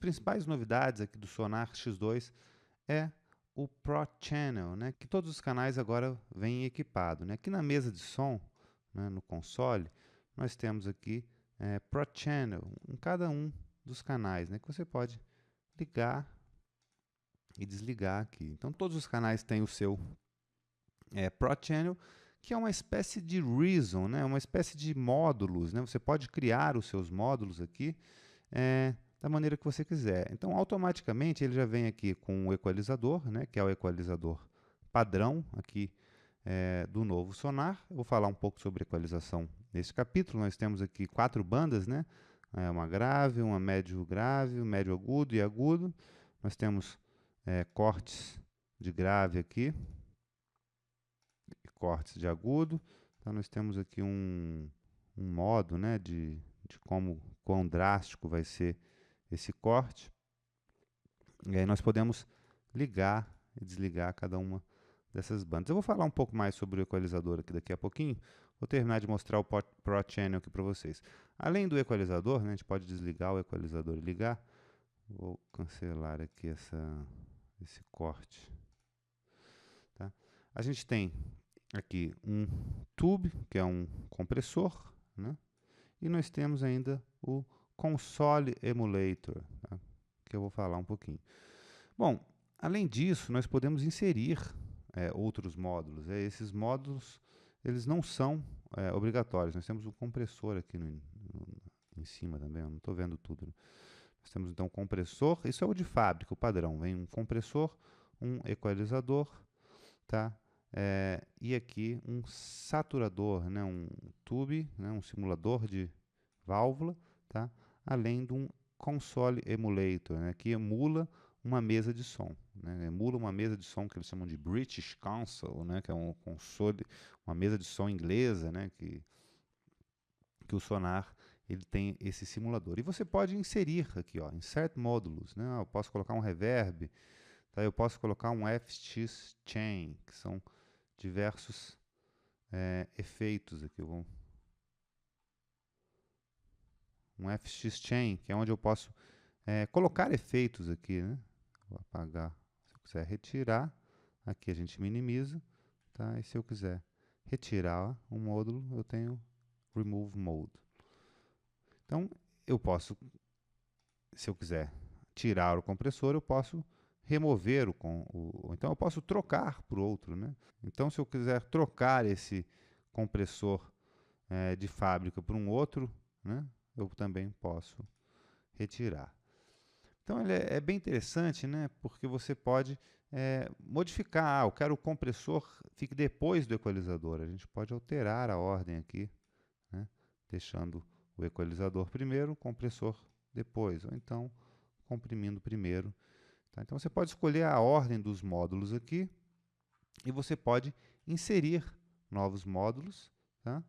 principais novidades aqui do Sonar X2 é o Pro Channel, né, que todos os canais agora vêm equipados, né? Aqui na mesa de som, né, no console, nós temos aqui Pro Channel em cada um dos canais, né, que você pode ligar e desligar aqui. Então todos os canais têm o seu Pro Channel, que é uma espécie de Reason, né, uma espécie de módulos, né? Você pode criar os seus módulos aqui da maneira que você quiser. Então, automaticamente, ele já vem aqui com o equalizador, né, que é o equalizador padrão aqui do novo Sonar. Eu vou falar um pouco sobre equalização nesse capítulo. Nós temos aqui 4 bandas, né, uma grave, uma médio grave, médio agudo e agudo. Nós temos cortes de grave aqui e cortes de agudo. Então, nós temos aqui um modo, né, de quão drástico vai ser esse corte. E aí nós podemos ligar e desligar cada uma dessas bandas. Eu vou falar um pouco mais sobre o equalizador aqui daqui a pouquinho. Vou terminar de mostrar o Pro Channel aqui para vocês. Além do equalizador, né, a gente pode desligar o equalizador e ligar. Vou cancelar aqui esse corte. Tá? A gente tem aqui um tube, que é um compressor, né? E nós temos ainda o Console Emulator, tá? Que eu vou falar um pouquinho. Bom, além disso, nós podemos inserir outros módulos. Esses módulos, eles não são obrigatórios. Nós temos um compressor aqui em cima também, eu não estou vendo tudo, né? Nós temos então um compressor, isso é o de fábrica, o padrão. Vem um compressor, um equalizador, tá? E aqui um saturador, né? Um tube, né? Um simulador de válvula, tá? Além de um console emulator, né? Que emula uma mesa de som, né? Emula uma mesa de som que eles chamam de British Console, né? Que é um console, uma mesa de som inglesa, né? Que o Sonar ele tem esse simulador. E você pode inserir aqui, ó, insert módulos, né? Eu posso colocar um reverb, tá? Eu posso colocar um FX Chain, que são diversos efeitos aqui. Um FX Chain, que é onde eu posso colocar efeitos aqui, né? Vou apagar. Se eu quiser retirar, aqui a gente minimiza, tá? E se eu quiser retirar um módulo, eu tenho Remove Mode. Então, eu posso, se eu quiser tirar o compressor, eu posso remover então eu posso trocar por outro, né? Então, se eu quiser trocar esse compressor de fábrica por um outro, né, eu também posso retirar. Então, ele é bem interessante, né, porque você pode modificar. Eu quero o compressor fique depois do equalizador. A gente pode alterar a ordem aqui, né, deixando o equalizador primeiro, o compressor depois, ou então comprimindo primeiro. Tá? Então, você pode escolher a ordem dos módulos aqui e você pode inserir novos módulos, tá?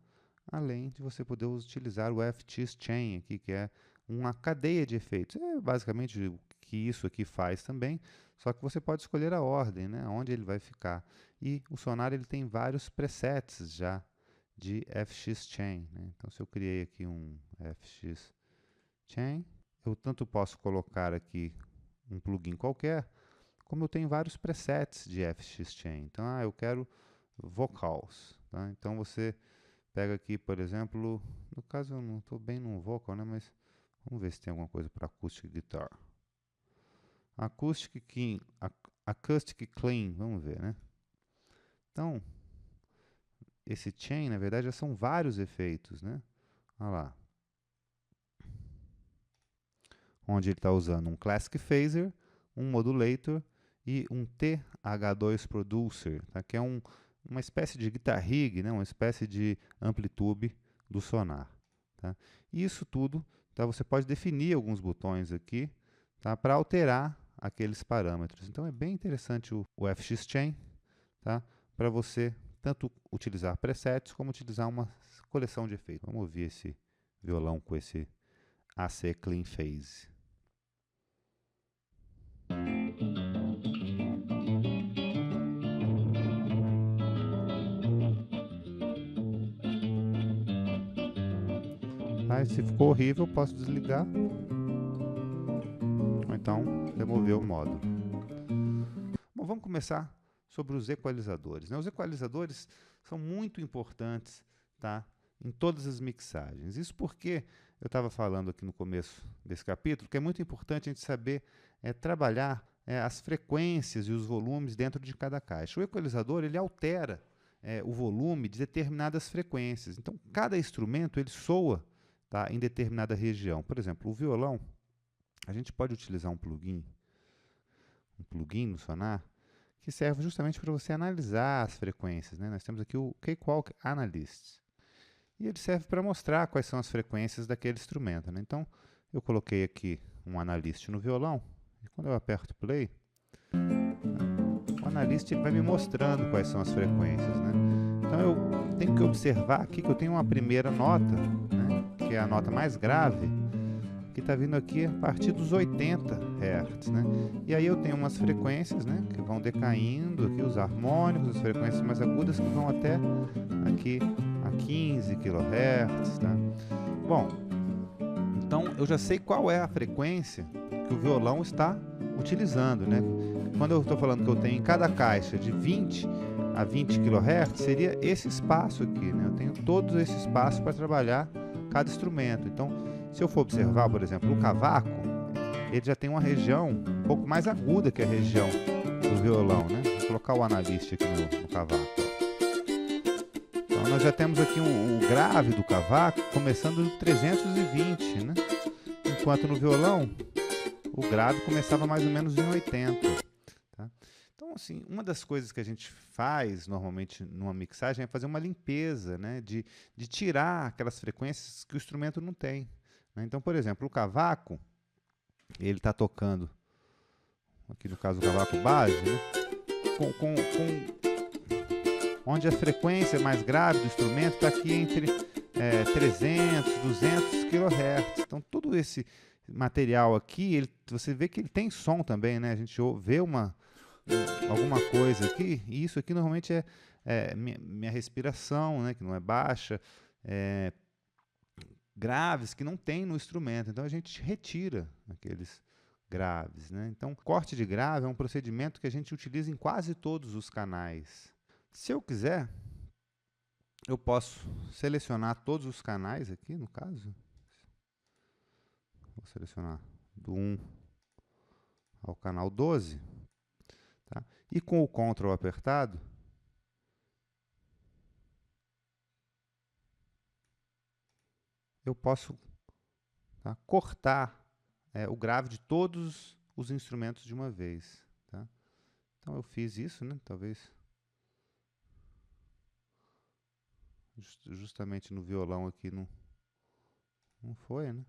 Além de você poder utilizar o FX Chain aqui, que é uma cadeia de efeitos. É basicamente o que isso aqui faz também, só que você pode escolher a ordem, né, onde ele vai ficar. E o Sonar ele tem vários presets já de FX Chain, né? Então, se eu criei aqui um FX Chain, eu tanto posso colocar aqui um plugin qualquer, como eu tenho vários presets de FX Chain. Então, eu quero vocals, tá? Então, você pega aqui, por exemplo, no caso eu não estou bem no vocal, né? Mas vamos ver se tem alguma coisa para acoustic guitar. Acoustic clean, vamos ver, né? Então, esse chain, na verdade, já são vários efeitos, né? Olha lá. Onde ele está usando um Classic Phaser, um Modulator e um TH2 Producer, tá? Que é uma espécie de guitar rig, né? Uma espécie de amplitude do Sonar. Tá? E isso tudo, tá? Você pode definir alguns botões aqui, tá? Para alterar aqueles parâmetros. Então é bem interessante o FX Chain, tá? Para você tanto utilizar presets como utilizar uma coleção de efeitos. Vamos ouvir esse violão com esse AC Clean Phase. Se ficou horrível, eu posso desligar. Ou botão remover o módulo. Bom, vamos começar sobre os equalizadores, né? Os equalizadores são muito importantes, tá, em todas as mixagens. Isso porque eu estava falando aqui no começo desse capítulo que é muito importante a gente saber trabalhar as frequências e os volumes dentro de cada caixa. O equalizador ele altera o volume de determinadas frequências. Então, cada instrumento ele soa, tá, em determinada região. Por exemplo, o violão, a gente pode utilizar um plugin no Sonar, que serve justamente para você analisar as frequências, né? Nós temos aqui o Cakewalk Analyst. E ele serve para mostrar quais são as frequências daquele instrumento, né? Então, eu coloquei aqui um analyst no violão, e quando eu aperto play, o analyst ele vai me mostrando quais são as frequências, né? Então, eu tenho que observar aqui que eu tenho uma primeira nota, né, que é a nota mais grave, que está vindo aqui a partir dos 80 Hz, né? E aí eu tenho umas frequências, né, que vão decaindo, aqui os harmônicos, as frequências mais agudas que vão até aqui a 15 kHz, tá? Bom, então eu já sei qual é a frequência que o violão está utilizando, né? Quando eu estou falando que eu tenho em cada caixa de 20 a 20 kHz, seria esse espaço aqui, né? Eu tenho todo esse espaço para trabalhar cada instrumento. Então, se eu for observar, por exemplo, o cavaco, ele já tem uma região um pouco mais aguda que a região do violão, né? Vou colocar o analista aqui no cavaco. Então, nós já temos aqui o grave do cavaco começando em 320, né? Enquanto no violão, o grave começava mais ou menos em 80. Tá? Então, assim, uma das coisas que a gente faz normalmente numa mixagem é fazer uma limpeza, né? De tirar aquelas frequências que o instrumento não tem. Então, por exemplo, o cavaco, ele está tocando, aqui no caso o cavaco base, né, onde a frequência mais grave do instrumento está aqui entre 300, 200 kHz. Então, todo esse material aqui, você vê que ele tem som também, né? A gente vê alguma coisa aqui, e isso aqui normalmente é minha respiração, né, que não é baixa, graves que não tem no instrumento, então a gente retira aqueles graves, né? Então, corte de grave é um procedimento que a gente utiliza em quase todos os canais. Se eu quiser, eu posso selecionar todos os canais aqui, no caso. Vou selecionar do 1 ao canal 12, tá? E com o Ctrl apertado, eu posso, tá, cortar o grave de todos os instrumentos de uma vez, tá? Então eu fiz isso, né? Talvez justamente no violão aqui não foi, né?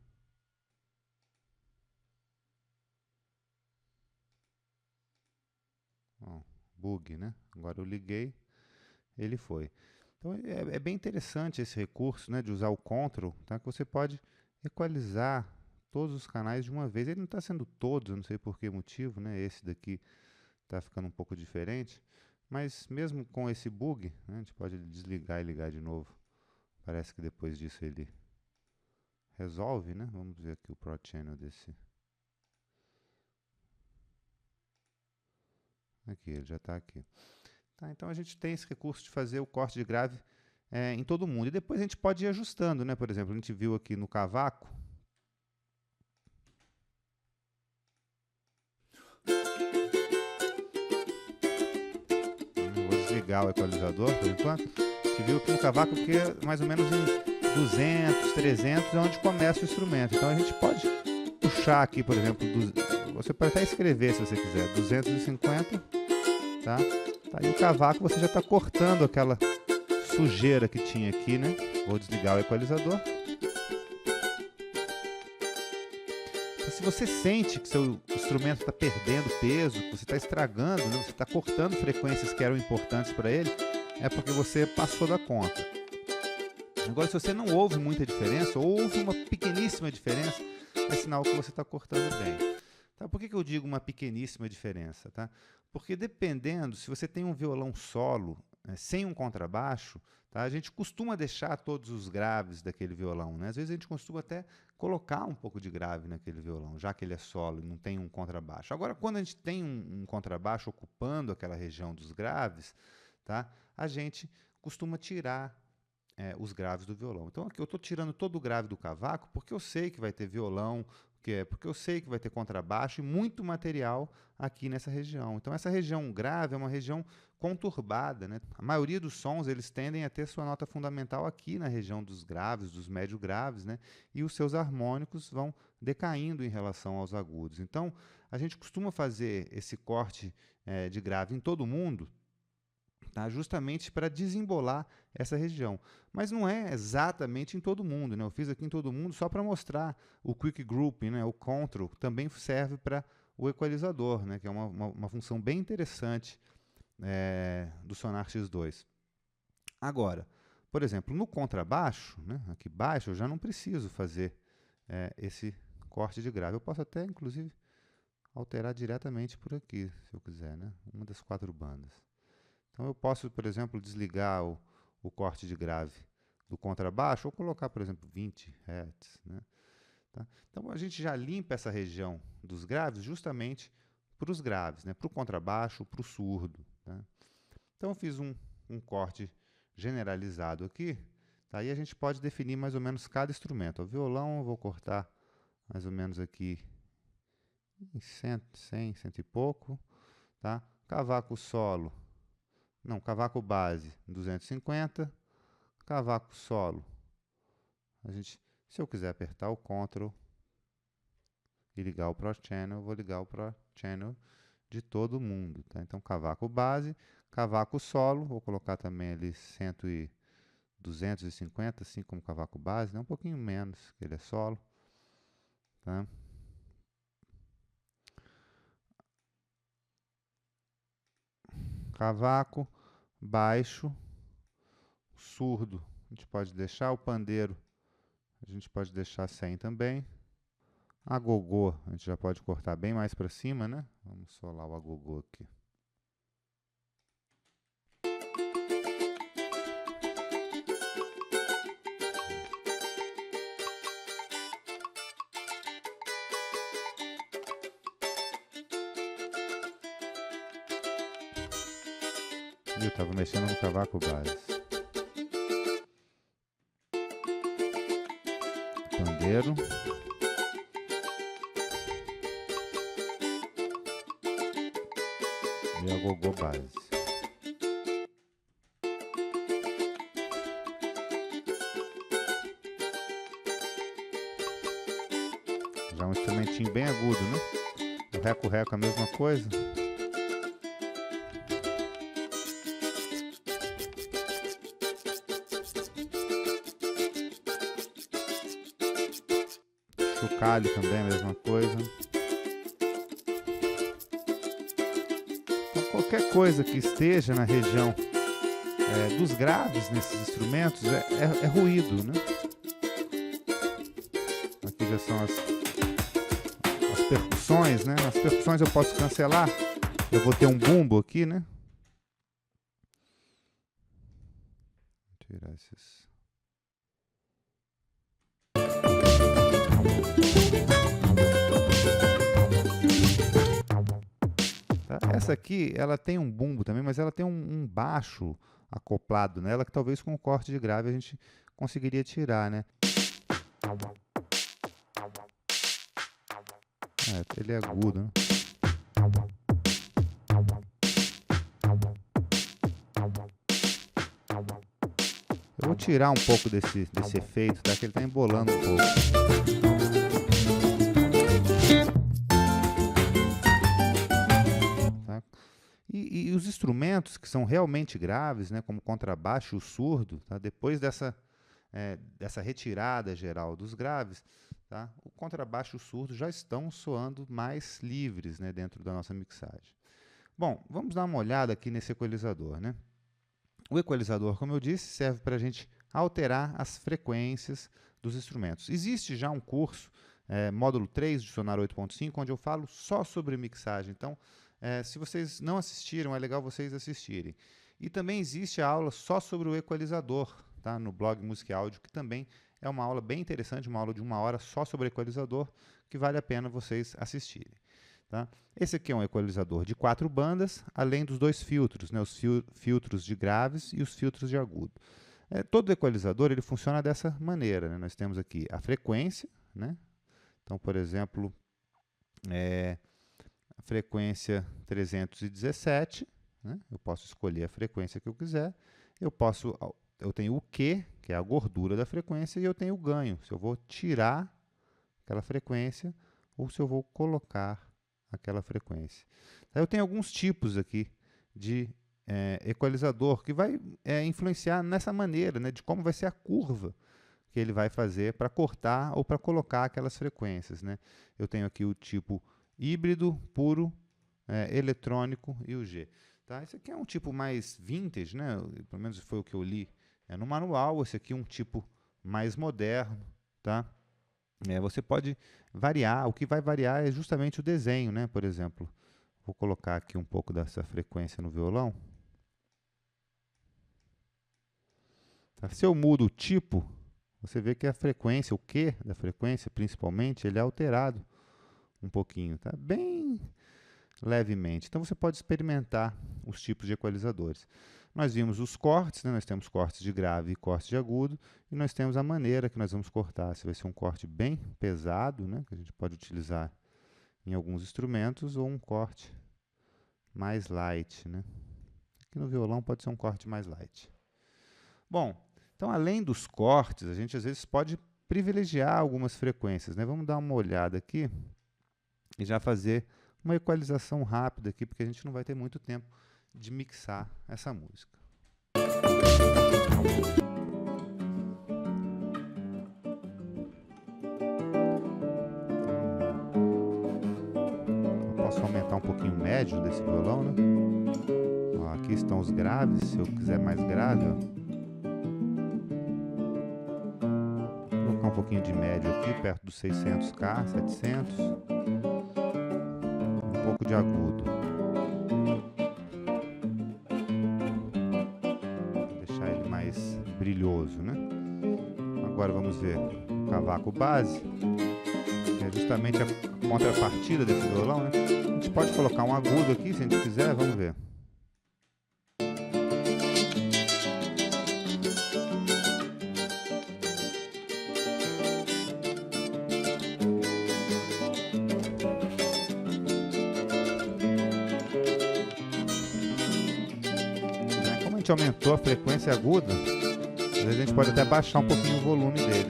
Ó, bug, né? Agora eu liguei, ele foi. Então é bem interessante esse recurso, né, de usar o Ctrl, tá? Que você pode equalizar todos os canais de uma vez. Ele não está sendo todos, eu não sei por que motivo, né? Esse daqui está ficando um pouco diferente, mas mesmo com esse bug, né, a gente pode desligar e ligar de novo. Parece que depois disso ele resolve, né? Vamos ver aqui o Pro Channel desse. Aqui, ele já está aqui. Tá, então a gente tem esse recurso de fazer o corte de grave em todo mundo. E depois a gente pode ir ajustando, né? Por exemplo, a gente viu aqui no cavaco. Vou desligar o equalizador por enquanto. A gente viu aqui no cavaco que é mais ou menos em 200, 300 é onde começa o instrumento. Então a gente pode puxar aqui, por exemplo, você pode até escrever se você quiser, 250, tá? Tá, e o cavaco você já está cortando aquela sujeira que tinha aqui, né? Vou desligar o equalizador. Então, se você sente que seu instrumento está perdendo peso, que você está estragando, né? Você está cortando frequências que eram importantes para ele, é porque você passou da conta. Agora, se você não ouve muita diferença, ou ouve uma pequeníssima diferença, é sinal que você está cortando bem. Tá? Por que eu digo uma pequeníssima diferença? Tá? Porque dependendo, se você tem um violão solo sem um contrabaixo, tá? A gente costuma deixar todos os graves daquele violão, né? Às vezes a gente costuma até colocar um pouco de grave naquele violão, já que ele é solo e não tem um contrabaixo. Agora, quando a gente tem um contrabaixo ocupando aquela região dos graves, tá? A gente costuma tirar os graves do violão. Então aqui eu estou tirando todo o grave do cavaco porque eu sei que vai ter violão, porque eu sei que vai ter contrabaixo e muito material aqui nessa região. Então essa região grave é uma região conturbada, né? A maioria dos sons eles tendem a ter sua nota fundamental aqui na região dos graves, dos médio graves, né? E os seus harmônicos vão decaindo em relação aos agudos. Então a gente costuma fazer esse corte de grave em todo mundo, tá? Justamente para desembolar essa região. Mas não é exatamente em todo mundo, né? Eu fiz aqui em todo mundo só para mostrar o quick grouping, né? O control também serve para o equalizador, né? Que é uma função bem interessante do Sonar X2. Agora, por exemplo, no contrabaixo, né? Aqui baixo, eu já não preciso fazer esse corte de grave. Eu posso até, inclusive, alterar diretamente por aqui, se eu quiser, né? Uma das 4 bandas. Então eu posso, por exemplo, desligar o corte de grave do contrabaixo ou colocar, por exemplo, 20 Hz. Né? Tá? Então a gente já limpa essa região dos graves justamente para os graves, né? Para o contrabaixo, para o surdo. Tá? Então eu fiz um corte generalizado aqui. Tá? E a gente pode definir mais ou menos cada instrumento. O violão eu vou cortar mais ou menos aqui em 100, 100 e pouco. Tá? Cavaco solo. Não, cavaco base 250, cavaco solo. Se eu quiser apertar o Ctrl e ligar o Pro Channel, eu vou ligar o Pro Channel de todo mundo. Tá? Então, cavaco base, cavaco solo, vou colocar também ali 250, assim como cavaco base, né? Um pouquinho menos, que ele é solo. Tá? Cavaco, baixo, surdo, a gente pode deixar o pandeiro, a gente pode deixar 100 também. Agogô, a gente já pode cortar bem mais para cima, né? Vamos solar o agogô aqui. Eu estava mexendo no cavaco base. Pandeiro. E agogô base. Já um instrumentinho bem agudo, né? O reco-reco é a mesma coisa. Chocalho também é a mesma coisa. Então, qualquer coisa que esteja na região dos graves nesses instrumentos é ruído, né? Aqui já são as percussões, né? As percussões eu posso cancelar. Eu vou ter um bumbo aqui, né? Vou tirar esses. Tá? Essa aqui, ela tem um bumbo também, mas ela tem um baixo acoplado nela, que talvez com o corte de grave a gente conseguiria tirar, né? Ele é agudo, né? Eu vou tirar um pouco desse efeito, tá? Que ele está embolando um pouco. Tá? E os instrumentos que são realmente graves, né, como o contrabaixo e o surdo, tá? Depois dessa retirada geral dos graves, tá? O contrabaixo e o surdo já estão soando mais livres, né, dentro da nossa mixagem. Bom, vamos dar uma olhada aqui nesse equalizador, né? O equalizador, como eu disse, serve para a gente alterar as frequências dos instrumentos. Existe já um curso, módulo 3 de Sonar 8.5, onde eu falo só sobre mixagem. Então, se vocês não assistiram, é legal vocês assistirem. E também existe a aula só sobre o equalizador, tá? No blog Música e Áudio, que também é uma aula bem interessante, uma aula de 1 hora só sobre o equalizador, que vale a pena vocês assistirem. Tá? Esse aqui é um equalizador de 4 bandas, além dos 2 filtros, né? Os filtros de graves e os filtros de agudo. Todo equalizador ele funciona dessa maneira, né? Nós temos aqui a frequência, né? Então, por exemplo, a frequência 317, né? Eu posso escolher a frequência que eu quiser. Eu tenho o Q, que é a gordura da frequência, e eu tenho o ganho, se eu vou tirar aquela frequência ou se eu vou colocar aquela frequência. Eu tenho alguns tipos aqui de equalizador que vai influenciar nessa maneira, né, de como vai ser a curva que ele vai fazer para cortar ou para colocar aquelas frequências, né? Eu tenho aqui o tipo híbrido, puro, eletrônico e o G. Tá? Esse aqui é um tipo mais vintage, né? Pelo menos foi o que eu li no manual. Esse aqui é um tipo mais moderno. Tá? Você pode variar, o que vai variar é justamente o desenho, né? Por exemplo, vou colocar aqui um pouco dessa frequência no violão. Tá? Se eu mudo o tipo, você vê que a frequência, o Q da frequência, principalmente, ele é alterado um pouquinho, tá? Bem levemente. Então, você pode experimentar os tipos de equalizadores. Nós vimos os cortes, né? Nós temos cortes de grave e cortes de agudo, e nós temos a maneira que nós vamos cortar. Se vai ser um corte bem pesado, né? Que a gente pode utilizar em alguns instrumentos, ou um corte mais light, né? Aqui no violão pode ser um corte mais light. Bom, então, além dos cortes, a gente às vezes pode privilegiar algumas frequências, né? Vamos dar uma olhada aqui e já fazer uma equalização rápida aqui, porque a gente não vai ter muito tempo de mixar essa música. Eu posso aumentar um pouquinho o médio desse violão, né? Ó, aqui estão os graves, se eu quiser mais grave, ó. Um pouquinho de médio aqui, perto dos 600K, 700. Um pouco de agudo. Vou deixar ele mais brilhoso, né? Agora vamos ver o cavaco base, que é justamente a contrapartida desse violão, né? A gente pode colocar um agudo aqui, se a gente quiser, vamos ver. Aumentou a frequência aguda, às vezes a gente pode até baixar um pouquinho o volume dele.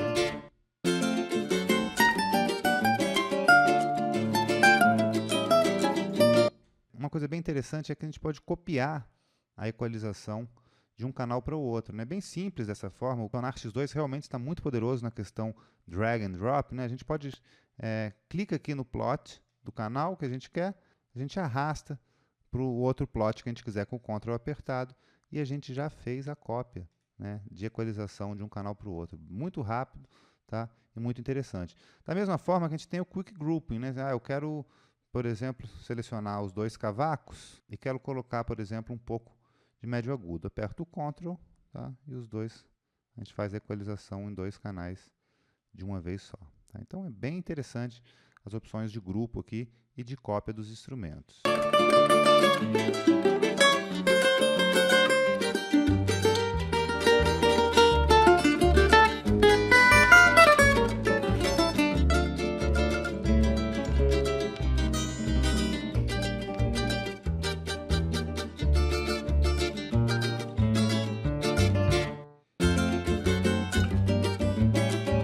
Uma coisa bem interessante é que a gente pode copiar a equalização de um canal para o outro. É bem simples dessa forma. O Sonar X2 realmente está muito poderoso na questão drag and drop, né? A gente pode clica aqui no plot do canal que a gente quer, a gente arrasta para o outro plot que a gente quiser com o Ctrl apertado, e a gente já fez a cópia, né, de equalização de um canal para o outro. Muito rápido, tá? E muito interessante. Da mesma forma que a gente tem o Quick Grouping, né? Eu quero, por exemplo, selecionar os 2 cavacos e quero colocar, por exemplo, um pouco de médio agudo. Aperto o Ctrl, tá? E os dois, a gente faz a equalização em 2 canais de uma vez só. Tá? Então é bem interessante as opções de grupo aqui e de cópia dos instrumentos.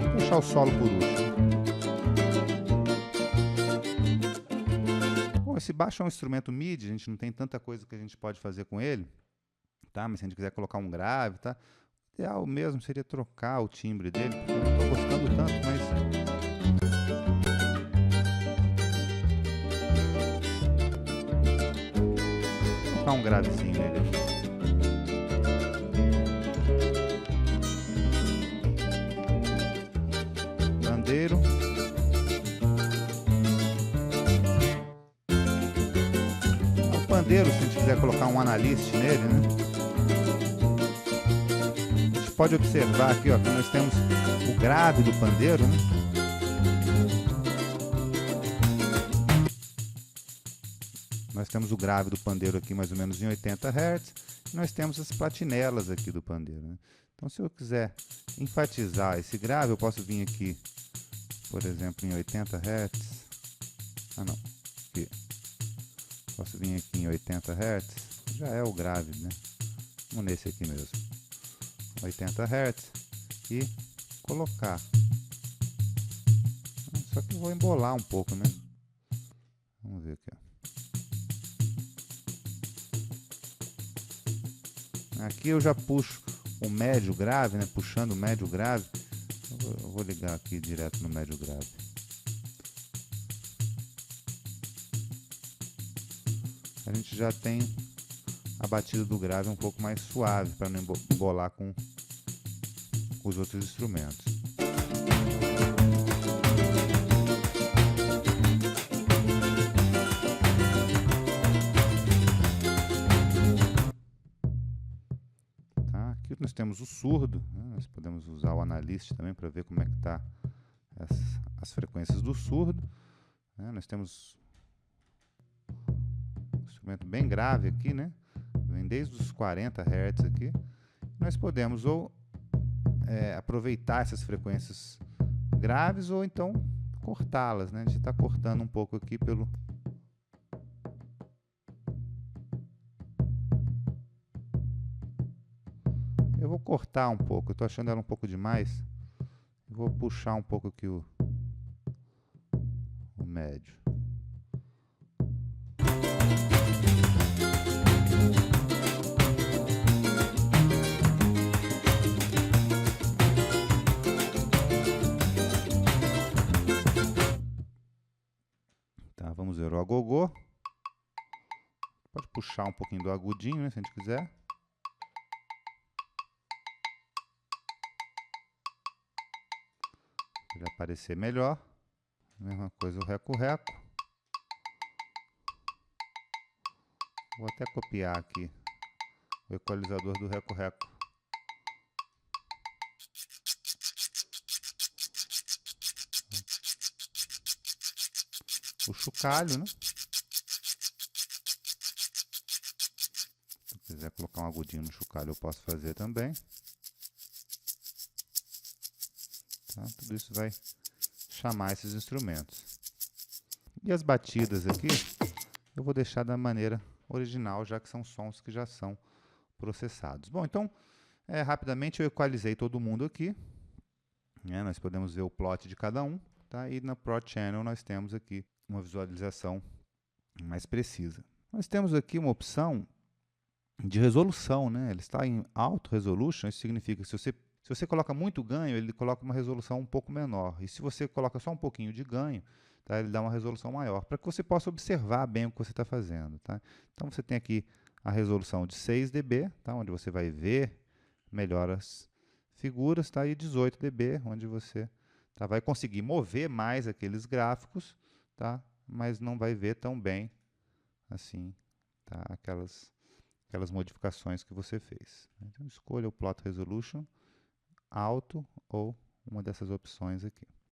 Vou deixar o solo por último. Bom, esse baixo é um instrumento MIDI, a gente não tem tanta coisa que a gente pode fazer com ele, tá? Mas se a gente quiser colocar um grave, tá? O ideal mesmo seria trocar o timbre dele, porque eu não estou gostando tanto, mas... Vou colocar um gravezinho nele. Pandeiro. O pandeiro, se a gente quiser colocar um analyst nele, né? pode observar aqui, ó, que nós temos o grave do pandeiro, né? Nós temos o grave do pandeiro aqui mais ou menos em 80 Hz. E nós temos as platinelas aqui do pandeiro, né? Então, se eu quiser enfatizar esse grave, eu posso vir aqui, por exemplo, em 80 Hz. Ah, não. Aqui. Posso vir aqui em 80 Hz. Já é o grave, né? Vamos nesse aqui mesmo. 80 Hz. E colocar. Só que eu vou embolar um pouco, né? Vamos ver aqui, ó. Aqui eu já puxo o médio grave, né? Puxando o médio grave. Eu vou ligar aqui direto no médio grave. A gente já tem a batida do grave um pouco mais suave, para não embolar com os outros instrumentos. Aqui nós temos o surdo, né? Nós podemos usar o analyst também para ver como é que está as frequências do surdo, né? Nós temos um instrumento bem grave aqui, né? Vem desde os 40 Hz aqui. Nós podemos ou aproveitar essas frequências graves ou então cortá-las, né? A gente está cortando um pouco aqui pelo... Eu vou cortar um pouco, eu estou achando ela um pouco demais. Eu vou puxar um pouco aqui o médio. Tá, vamos ver o agogô. Pode puxar um pouquinho do agudinho, né, se a gente quiser. Para ele aparecer melhor. Mesma coisa o reco-reco. Vou até copiar aqui o equalizador do reco-reco. O chocalho, né? Se quiser colocar um agudinho no chocalho, eu posso fazer também. Tá? Tudo isso vai chamar esses instrumentos. E as batidas aqui, eu vou deixar da maneira original, já que são sons que já são processados. Bom, então, rapidamente eu equalizei todo mundo aqui. Nós podemos ver o plot de cada um. Tá? E na Pro Channel nós temos aqui uma visualização mais precisa. Nós temos aqui uma opção de resolução, né? Ele está em Auto Resolution, isso significa que se você coloca muito ganho, ele coloca uma resolução um pouco menor. E se você coloca só um pouquinho de ganho, tá? Ele dá uma resolução maior, para que você possa observar bem o que você está fazendo. Tá? Então você tem aqui a resolução de 6 dB, tá? Onde você vai ver melhor as figuras, tá? E 18 dB, onde você vai conseguir mover mais aqueles gráficos, tá? Mas não vai ver tão bem assim, tá? Aquelas modificações que você fez. Então escolha o Plot Resolution, Alto ou uma dessas opções aqui.